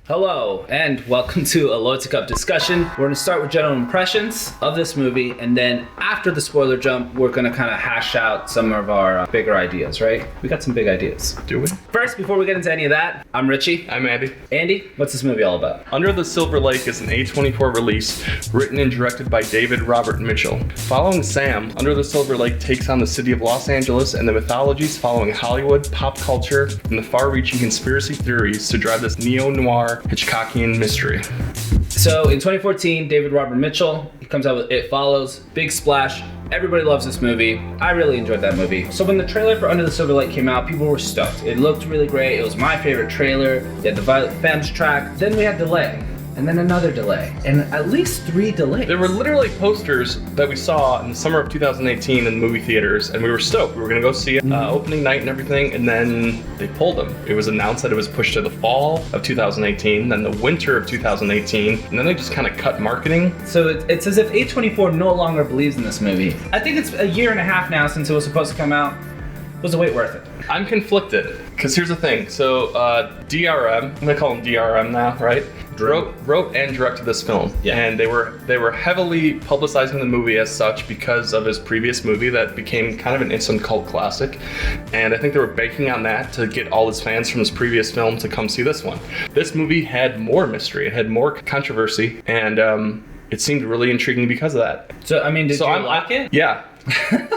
Hello, and welcome to a Loyalty Cup discussion. We're going to start with general impressions of this movie, and then after the spoiler jump, we're going to kind of hash out some of our bigger ideas, right? We got some big ideas. Do we? First, before we get into any of that, I'm Richie. I'm Andy. Andy, what's this movie all about? Under the Silver Lake is an A24 release written and directed by David Robert Mitchell. Following Sam, Under the Silver Lake takes on the city of Los Angeles and the mythologies following Hollywood, pop culture, and the far-reaching conspiracy theories to drive this neo-noir Hitchcockian mystery. So in 2014, David Robert Mitchell, he comes out with It Follows, big splash. Everybody loves this movie. I really enjoyed that movie. So when the trailer for Under the Silver Lake came out, people were stoked. It looked really great. It was my favorite trailer. You had the Violet Femmes track. Then we had delay. And then another delay, and at least 3 delays. There were literally posters that we saw in the summer of 2018 in the movie theaters, and we were stoked. We were gonna go see it opening night and everything, and then they pulled them. It was announced that it was pushed to the fall of 2018, then the winter of 2018, and then they just kind of cut marketing. So it's as if A24 no longer believes in this movie. I think it's a year and a half now since it was supposed to come out. Was the wait worth it? I'm conflicted, because here's the thing. So DRM, I'm gonna call him DRM now, right? Wrote and directed this film, and they were heavily publicizing the movie as such because of his previous movie that became kind of an instant cult classic, and I think they were banking on that to get all his fans from his previous film to come see this one. This movie had more mystery, it had more controversy, and it seemed really intriguing because of that. So I mean, did you like it? Yeah.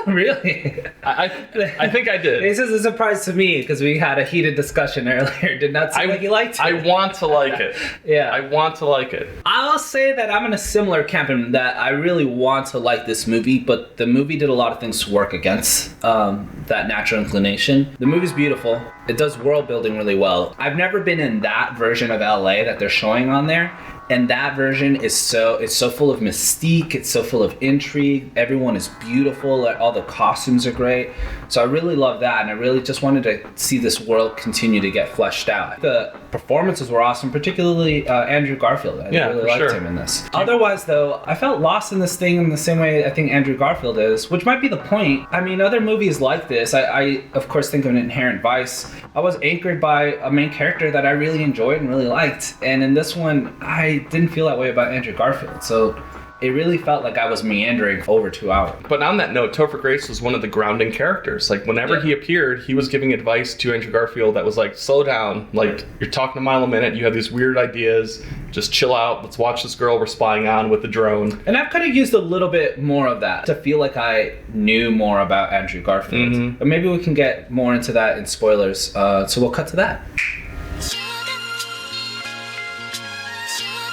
Really? I think I did. This is a surprise to me because we had a heated discussion earlier. Did not seem like you liked it. I want to like it. Yeah. I want to like it. I'll say that I'm in a similar camp in that I really want to like this movie, but the movie did a lot of things to work against that natural inclination. The movie's beautiful. It does world building really well. I've never been in that version of LA that they're showing on there. And that version is so full of mystique, it's so full of intrigue, everyone is beautiful, like, all the costumes are great. So I really love that, and I really just wanted to see this world continue to get fleshed out. The performances were awesome, particularly Andrew Garfield. I really liked him in this. Otherwise though, I felt lost in this thing in the same way I think Andrew Garfield is, which might be the point. I mean, other movies like this, I of course think of an Inherent Vice. I was anchored by a main character that I really enjoyed and really liked, and in this one, I didn't feel that way about Andrew Garfield, so it really felt like I was meandering for over 2 hours. But on that note, Topher Grace was one of the grounding characters. Like, whenever he appeared, he was giving advice to Andrew Garfield that was like, slow down, like, you're talking a mile a minute, you have these weird ideas, just chill out, let's watch this girl we're spying on with the drone. And I've kind of used a little bit more of that to feel like I knew more about Andrew Garfield. Mm-hmm. But maybe we can get more into that in spoilers, so we'll cut to that.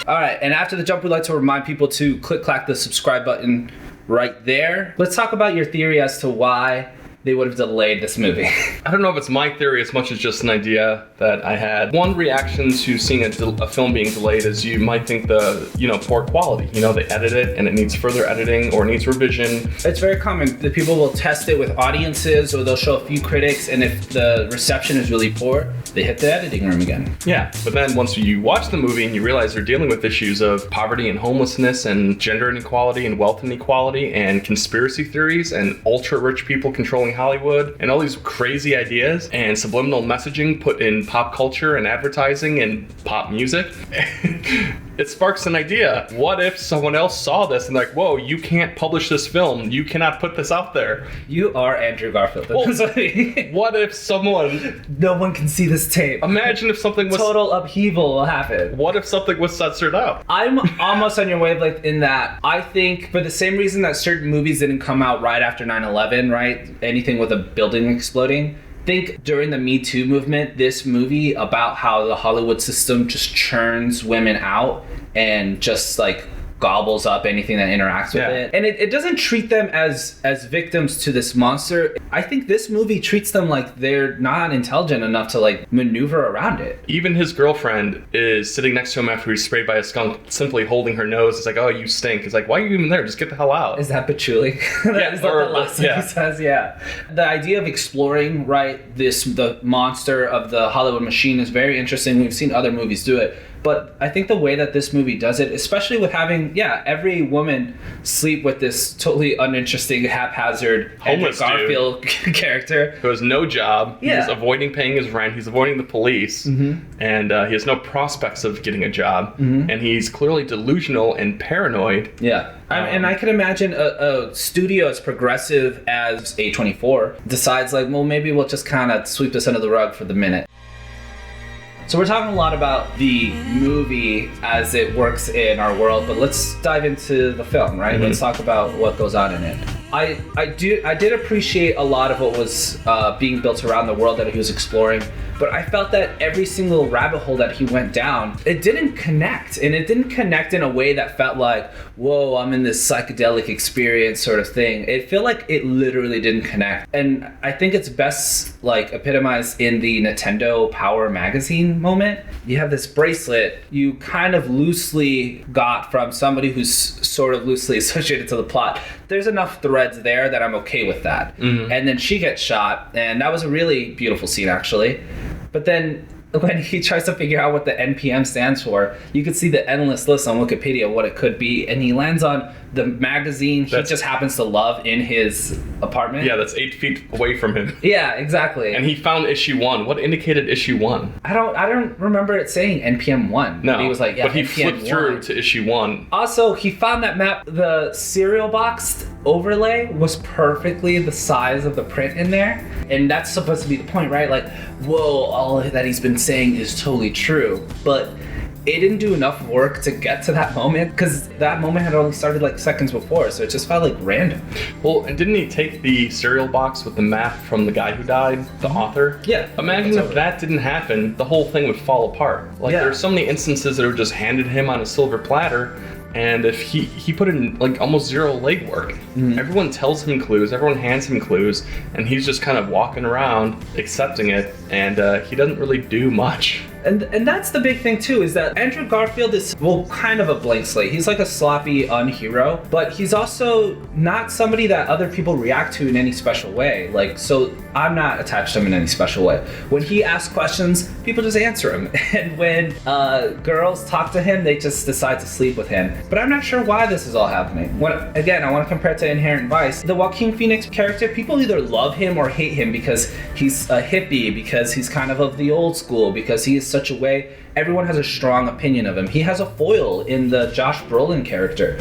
All right, and after the jump, we'd like to remind people to clack the subscribe button right there. Let's talk about your theory as to why they would have delayed this movie. I don't know if it's my theory as much as just an idea that I had. One reaction to seeing a film being delayed is you might think poor quality. They edit it and it needs further editing or needs revision. It's very common that people will test it with audiences or they'll show a few critics, and if the reception is really poor, they hit the editing room again. Yeah, but then once you watch the movie and you realize they're dealing with issues of poverty and homelessness and gender inequality and wealth inequality and conspiracy theories and ultra-rich people controlling Hollywood and all these crazy ideas and subliminal messaging put in pop culture and advertising and pop music, it sparks an idea. What if someone else saw this and like, whoa, you can't publish this film. You cannot put this out there. You are Andrew Garfield. Well, what if someone... No one can see this tape. Imagine if something was... Total upheaval will happen. What if something was censored out? I'm almost on your wavelength in that I think for the same reason that certain movies didn't come out right after 9/11, right? Anything with a building exploding. Think during the Me Too movement, this movie about how the Hollywood system just churns women out and just like gobbles up anything that interacts with it. And it doesn't treat them as victims to this monster. I think this movie treats them like they're not intelligent enough to like maneuver around it. Even his girlfriend is sitting next to him after he's sprayed by a skunk, simply holding her nose. It's like, oh, you stink. It's like, why are you even there? Just get the hell out. Is that patchouli? Yeah, is that the last thing he says? Yeah. The idea of exploring, right, the monster of the Hollywood machine is very interesting. We've seen other movies do it. But I think the way that this movie does it, especially with having, every woman sleep with this totally uninteresting, haphazard homeless Garfield character who has no job. Yeah. He's avoiding paying his rent. He's avoiding the police, and he has no prospects of getting a job. And he's clearly delusional and paranoid. Yeah. And I can imagine a studio as progressive as A24 decides, like, well, maybe we'll just kind of sweep this under the rug for the minute. So we're talking a lot about the movie as it works in our world, but let's dive into the film, right? Let's talk about what goes on in it. I did appreciate a lot of what was being built around the world that he was exploring, but I felt that every single rabbit hole that he went down, it didn't connect. And it didn't connect in a way that felt like, whoa, I'm in this psychedelic experience sort of thing. It felt like it literally didn't connect. And I think it's best like epitomized in the Nintendo Power magazine moment. You have this bracelet you kind of loosely got from somebody who's sort of loosely associated to the plot. There's enough threads there that I'm okay with that. And then she gets shot, and that was a really beautiful scene, actually. But then when he tries to figure out what the NPM stands for, you could see the endless list on Wikipedia of what it could be, and he lands on the magazine he just happens to love in his apartment. Yeah, that's 8 feet away from him. Yeah, exactly. And he found issue 1. What indicated issue 1? I don't remember it saying NPM 1. No, he was like, but he NPM flipped 1. through to issue 1. Also, he found that map, the cereal box overlay was perfectly the size of the print in there. And that's supposed to be the point, right? Like, whoa, all that he's been saying is totally true. But it didn't do enough work to get to that moment, because that moment had only started like seconds before, so it just felt like random. Well, and didn't he take the cereal box with the map from the guy who died, the author? Yeah. Imagine if that didn't happen, the whole thing would fall apart. Like, there's so many instances that were just handed him on a silver platter, and if he put in like almost zero legwork. Everyone tells him clues, everyone hands him clues, and he's just kind of walking around accepting it, and he doesn't really do much. And that's the big thing too, is that Andrew Garfield is, well, kind of a blank slate. He's like a sloppy unhero, but he's also not somebody that other people react to in any special way. Like, so I'm not attached to him in any special way. When he asks questions, people just answer him. And when girls talk to him, they just decide to sleep with him. But I'm not sure why this is all happening. Again, I want to compare it to Inherent Vice. The Joaquin Phoenix character, people either love him or hate him because he's a hippie, because he's kind of the old school, because he is such a way. Everyone has a strong opinion of him. He has a foil in the Josh Brolin character.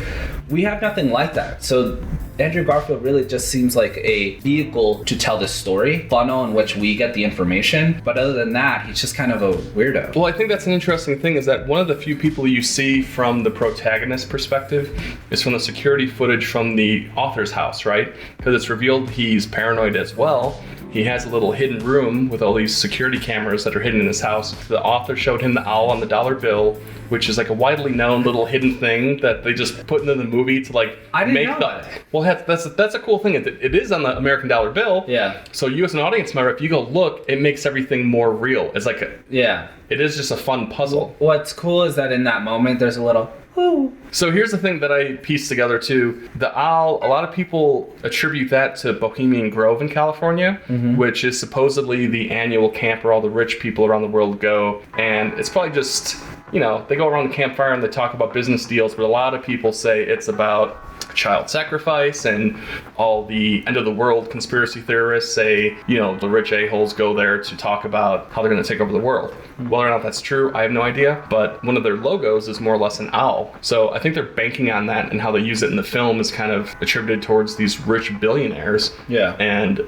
We have nothing like that. So Andrew Garfield really just seems like a vehicle to tell this story, funnel in which we get the information. But other than that, he's just kind of a weirdo. Well, I think that's an interesting thing, is that one of the few people you see from the protagonist perspective is from the security footage from the author's house, right? Because it's revealed he's paranoid as well. He has a little hidden room with all these security cameras that are hidden in his house. The author showed him the owl on the dollar bill, which is like a widely known little hidden thing that they just put into the movie to like make the. Well, that's a cool thing. It is on the American dollar bill. Yeah. So you as an audience member, if you go look, it makes everything more real. It's like it is just a fun puzzle. What's cool is that in that moment, there's a little. Ooh. So here's the thing that I pieced together too. The owl, a lot of people attribute that to Bohemian Grove in California, which is supposedly the annual camp where all the rich people around the world go. And it's probably just, they go around the campfire and they talk about business deals, but a lot of people say it's about child sacrifice, and all the end of the world conspiracy theorists say, the rich a-holes go there to talk about how they're going to take over the world. Whether or not that's true, I have no idea, but one of their logos is more or less an owl. So I think they're banking on that, and how they use it in the film is kind of attributed towards these rich billionaires. Yeah. And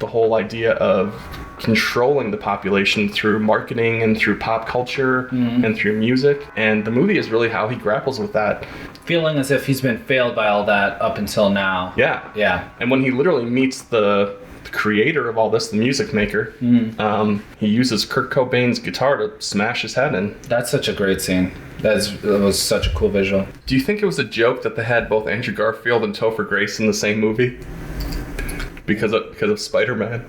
the whole idea of controlling the population through marketing and through pop culture and through music. And the movie is really how he grapples with that. Feeling as if he's been failed by all that up until now. Yeah. Yeah. And when he literally meets the creator of all this, the music maker, he uses Kurt Cobain's guitar to smash his head in. That's such a great scene. That was such a cool visual. Do you think it was a joke that they had both Andrew Garfield and Topher Grace in the same movie? Because of Spider-Man?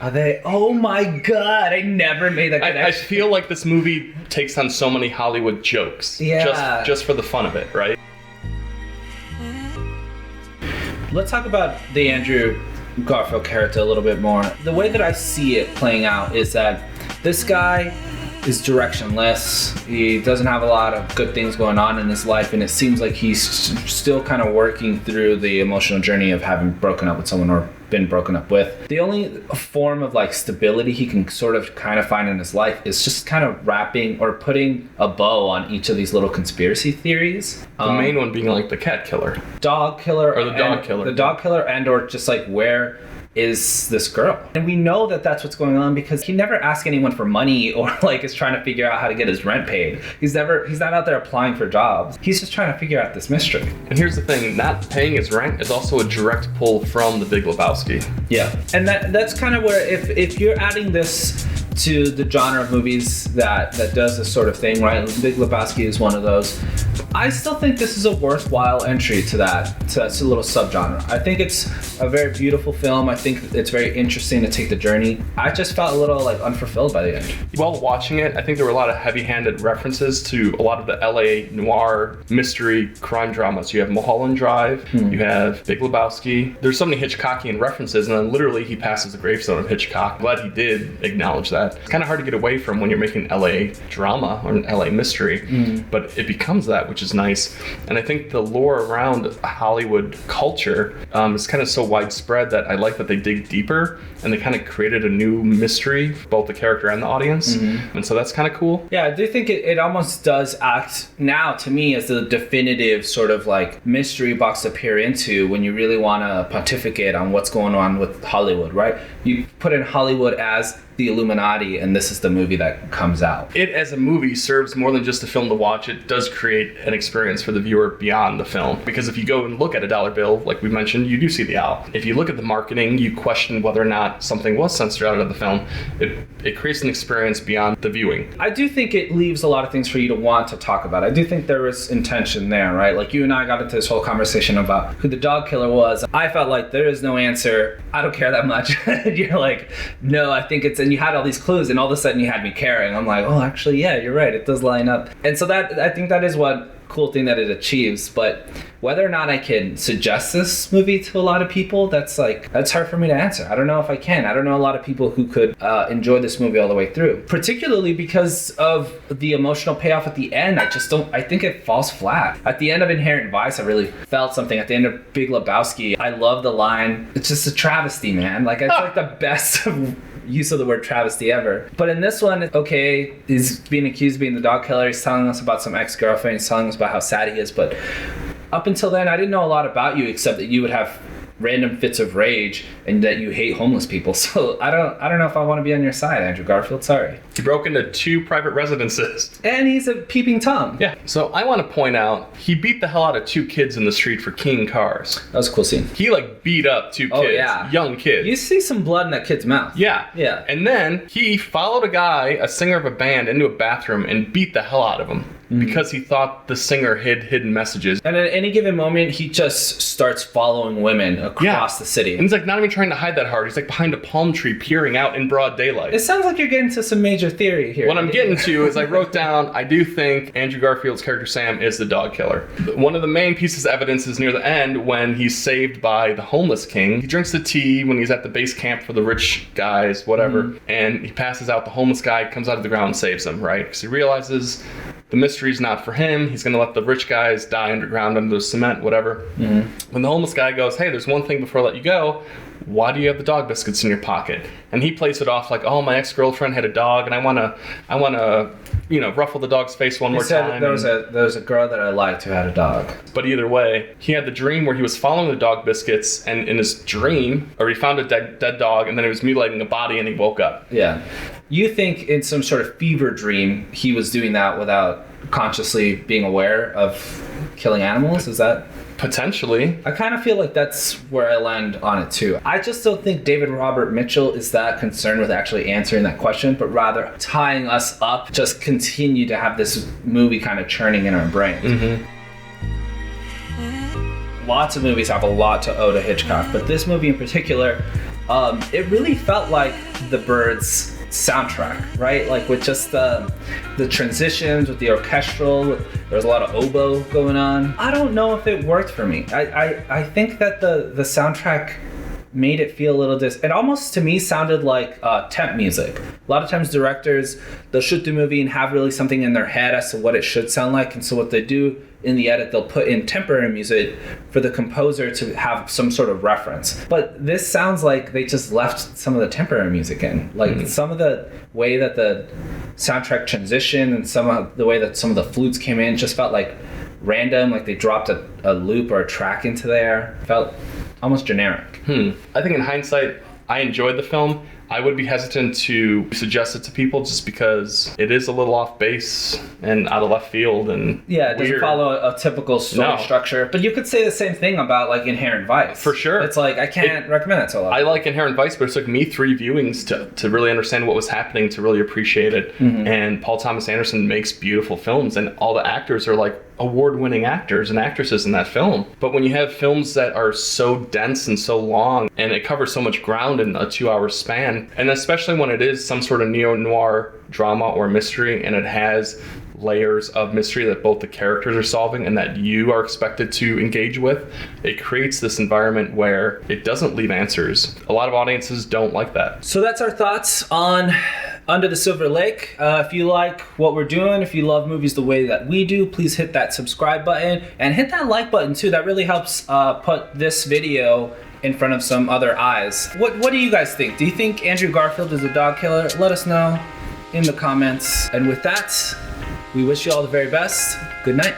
Are they? Oh my god, I never made that connection. I feel like this movie takes on so many Hollywood jokes. Yeah. Just for the fun of it, right? Let's talk about the Andrew Garfield character a little bit more. The way that I see it playing out is that this guy is directionless. He doesn't have a lot of good things going on in his life, and it seems like he's still kind of working through the emotional journey of having broken up with someone or been broken up with. The only form of like stability he can sort of kind of find in his life is just kind of wrapping or putting a bow on each of these little conspiracy theories. The main one being like the cat killer. Dog killer. Or the dog killer. The dog killer, and or just like where is this girl? And we know that that's what's going on because he never asks anyone for money or like is trying to figure out how to get his rent paid. He's not out there applying for jobs. He's just trying to figure out this mystery. And here's the thing, not paying his rent is also a direct pull from The Big Lebowski. Yeah. And that's kind of where if you're adding this to the genre of movies that does this sort of thing, right? Big Lebowski is one of those. I still think this is a worthwhile entry to that little subgenre. I think it's a very beautiful film. I think it's very interesting to take the journey. I just felt a little like unfulfilled by the end. While watching it, I think there were a lot of heavy-handed references to a lot of the LA noir mystery crime dramas. You have Mulholland Drive, you have Big Lebowski. There's so many Hitchcockian references, and then literally he passes the gravestone of Hitchcock. I'm glad he did acknowledge that. It's kind of hard to get away from when you're making LA drama or an LA mystery, but it becomes that, which is nice. And I think the lore around Hollywood culture is kind of so widespread that I like that they dig deeper and they kind of created a new mystery, both the character and the audience. And so that's kind of cool. Yeah, I do think it almost does act now to me as the definitive sort of like mystery box to peer into when you really want to pontificate on what's going on with Hollywood, right? You put in Hollywood as the Illuminati, and this is the movie that comes out. It as a movie serves more than just a film to watch. It does create an experience for the viewer beyond the film. Because if you go and look at a dollar bill, like we mentioned, you do see the owl. If you look at the marketing, you question whether or not something was censored out of the film. It creates an experience beyond the viewing. I do think it leaves a lot of things for you to want to talk about. I do think there was intention there, right? Like you and I got into this whole conversation about who the dog killer was. I felt like there is no answer. I don't care that much. You're like, no, I think it's, and you had all these clues, and all of a sudden you had me caring. I'm like, oh, actually, yeah, you're right. It does line up. And so that, I think that is one cool thing that it achieves. But whether or not I can suggest this movie to a lot of people, that's hard for me to answer. I don't know if I can. I don't know a lot of people who could enjoy this movie all the way through, particularly because of the emotional payoff at the end. I think it falls flat. At the end of Inherent Vice, I really felt something. At the end of Big Lebowski, I love the line, it's just a travesty, man. Like, it's like the best use of the word travesty ever. But in this one, okay, he's being accused of being the dog killer. He's telling us about some ex-girlfriend. He's telling us about how sad he is. But up until then, I didn't know a lot about you except that you would have random fits of rage and that you hate homeless people. So I don't know if I want to be on your side, Andrew Garfield. Sorry. He broke into 2 private residences. And he's a peeping Tom. Yeah. So I want to point out, he beat the hell out of 2 kids in the street for keying cars. That was a cool scene. He like beat up 2 kids. Yeah. Young kids. You see some blood in that kid's mouth. Yeah. Yeah. And then he followed a guy, a singer of a band, into a bathroom and beat the hell out of him. Because he thought the singer hid hidden messages. And at any given moment, he just starts following women across the city. And he's like not even trying to hide that hard. He's like behind a palm tree peering out in broad daylight. It sounds like you're getting to some major theory here. What I'm getting to is I wrote down, I do think Andrew Garfield's character Sam is the dog killer. One of the main pieces of evidence is near the end when he's saved by the homeless king. He drinks the tea when he's at the base camp for the rich guys, whatever. And he passes out. The homeless guy comes out of the ground and saves him, right? Because he realizes the mystery's not for him. He's going to let the rich guys die underground under the cement, whatever. When the homeless guy goes, hey, there's one thing before I let you go. Why do you have the dog biscuits in your pocket? And he plays it off like, oh, my ex-girlfriend had a dog, and I want to, ruffle the dog's face one more time. There was a girl that I liked who had a dog. But either way, he had the dream where he was following the dog biscuits, and in his dream, or he found a dead dog, and then he was mutilating a body, and he woke up. Yeah. You think in some sort of fever dream, he was doing that without consciously being aware of killing animals? Is that... Potentially. I kind of feel like that's where I land on it too. I just don't think David Robert Mitchell is that concerned with actually answering that question, but rather tying us up, just continue to have this movie kind of churning in our brains. Lots of movies have a lot to owe to Hitchcock, but this movie in particular, it really felt like The Birds soundtrack, right? Like with just the transitions, with the orchestral, there was a lot of oboe going on. I don't know if it worked for me. I think that the soundtrack made it feel a little it almost to me sounded like temp music. A lot of times directors, they'll shoot the movie and have really something in their head as to what it should sound like, and so what they do in the edit, they'll put in temporary music for the composer to have some sort of reference. But this sounds like they just left some of the temporary music in. Like some of the way that the soundtrack transitioned and some of the way that some of the flutes came in just felt like random, like they dropped a loop or a track into there. Felt almost generic. I think in hindsight, I enjoyed the film. I would be hesitant to suggest it to people just because it is a little off base and out of left field and yeah, it doesn't weird. follow a typical story structure. But you could say the same thing about like Inherent Vice. For sure. It's like I can't recommend it to a lot. I like Inherent Vice, but it took me 3 viewings to really understand what was happening, to really appreciate it. And Paul Thomas Anderson makes beautiful films, and all the actors are like award-winning actors and actresses in that film. But when you have films that are so dense and so long, and it covers so much ground in a 2-hour span, and especially when it is some sort of neo-noir drama or mystery, and it has layers of mystery that both the characters are solving and that you are expected to engage with, it creates this environment where it doesn't leave answers. A lot of audiences don't like that. So that's our thoughts on Under the Silver Lake. If you like what we're doing, if you love movies the way that we do, please hit that subscribe button and hit that like button too. That really helps put this video in front of some other eyes. What do you guys think? Do you think Andrew Garfield is a dog killer? Let us know in the comments. And with that, we wish you all the very best. Good night.